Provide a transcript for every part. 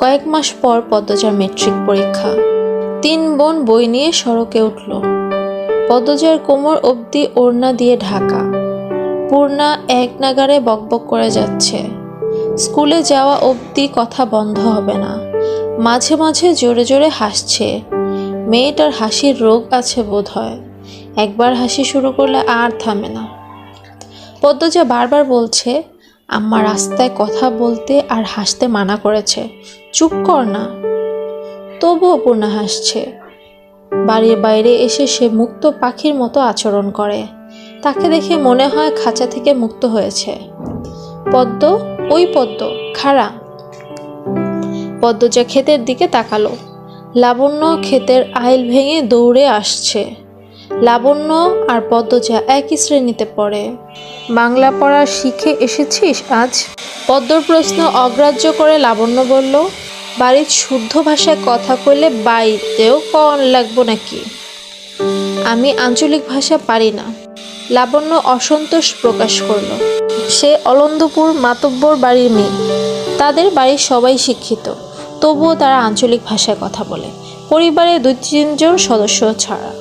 কয়েক মাস পর পদ্মজার মেট্রিক পরীক্ষা। 3 বোন বই নিয়ে সড়কে উঠল। পদ্মজার কোমর অবধি ওড়না দিয়ে ঢাকা। পূর্ণা এক নাগারে বকবক করে যাচ্ছে। স্কুলে যাওয়া অবধি কথা বন্ধ হবে না। মাঝে মাঝে জোরে জোরে হাসছে। মেয়েটার হাসির রোগ আছে বোধহয়। একবার হাসি শুরু করলে আর থামে না। পদ্মজা বারবার বলছে, আম্মা রাস্তায় কথা বলতে আর হাসতে মানা করেছে, চুপ কর না। তবুও পূর্ণা হাসছে। বাড়ির বাইরে এসে সে মুক্ত পাখির মতো আচরণ করে। তাকে দেখে মনে হয় খাঁচা থেকে মুক্ত হয়েছে। পদ্ম, ওই পদ্ম, খাড়া। পদ্মজা ক্ষেতের দিকে তাকালো। লাবণ্য ক্ষেতের আইল ভেঙে দৌড়ে আসছে। লাবণ্য আর পদ্মজা একই শ্রেণীতে পড়ে। বাংলা পড়া শিখে এসেছিস আজ? পদ্মর প্রশ্ন অগ্রাহ্য করে লাবণ্য বলল, বাড়ির শুদ্ধ ভাষায় কথা কইলে বাড়িতেও কন লাগবো নাকি? আমি আঞ্চলিক ভাষা পারি না। লাবণ্য অসন্তোষ প্রকাশ করল। সে অলন্দপুর মাতব্বর বাড়ির মেয়ে। তাদের বাড়ির সবাই শিক্ষিত, তবুও তারা আঞ্চলিক ভাষায় কথা বলে, পরিবারে 2-3 জন সদস্য ছাড়া।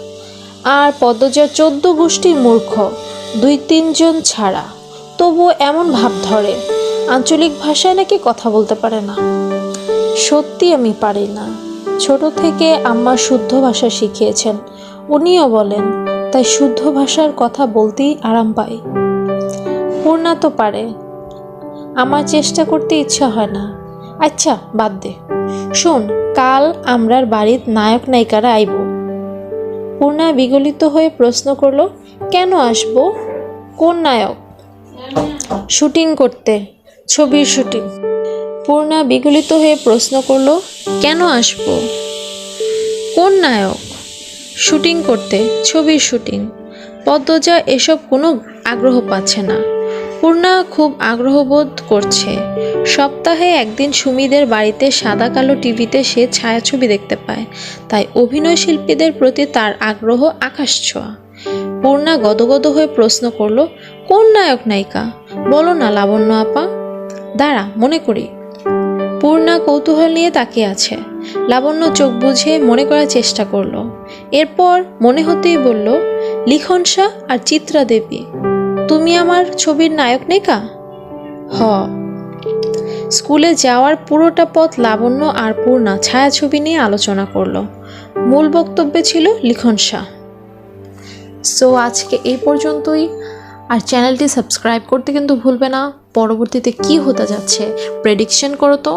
আর পদ্মজার 14 গোষ্ঠী মূর্খ, 2-3 জন ছাড়া, তবুও এমন ভাব ধরে আঞ্চলিক ভাষায় নাকি কথা বলতে পারে না। সত্যি আমি পারি না। ছোট থেকে আম্মা শুদ্ধ ভাষা শিখিয়েছেন, উনিও বলেন, তাই শুদ্ধ ভাষার কথা বলতেই আরাম পাই। পূর্ণা তো পারে, আমার চেষ্টা করতে ইচ্ছা হয় না। আচ্ছা বাদ দে, শোন, কাল আমরার বাড়ির নায়ক নায়িকারা আইব। পূর্ণা বিগলিত হয়ে প্রশ্ন করলো, কেন আসবো? কোন নায়ক? শুটিং করতে, ছবির শুটিং। পূর্ণা বিগলিত হয়ে প্রশ্ন করলো, কেন আসবো? কোন নায়ক? শুটিং করতে, ছবির শুটিং। পদ্মজা এসব কোনো আগ্রহ পাচ্ছে না। পূর্ণা খুব আগ্রহবোধ করছে। সপ্তাহে একদিন সুমিদের বাড়িতে সাদা কালো টিভিতে সে ছায়াছবি দেখতে পায়, তাই অভিনয় শিল্পীদের প্রতি তার আগ্রহ আকাশ ছোঁয়া। পূর্ণা গদগদ হয়ে প্রশ্ন করলো, কোন নায়ক নায়িকা? বলো না লাবণ্য আপা। দাঁড়া, মনে করি। পূর্ণা কৌতূহল নিয়ে তাকিয়ে আছে। লাবণ্য চোখ বুঝে মনে করার চেষ্টা করলো। এরপর মনে হতেই বলল, লিখনসা আর চিত্রা দেবী। তুমি আমার ছবির নায়ক নায়িকা? হ। স্কুলে যাওয়ার পুরোটা পথ লাবণ্য আর পূর্ণা ছায়াছবি নিয়ে আলোচনা করলো। মূল বক্তব্যে ছিল লিখনসা। সো আজকে এই পর্যন্তই। আর চ্যানেলটি সাবস্ক্রাইব করতে কিন্তু ভুলবে না। পরবর্তীতে কি হতে যাচ্ছে প্রেডিকশন করো তো।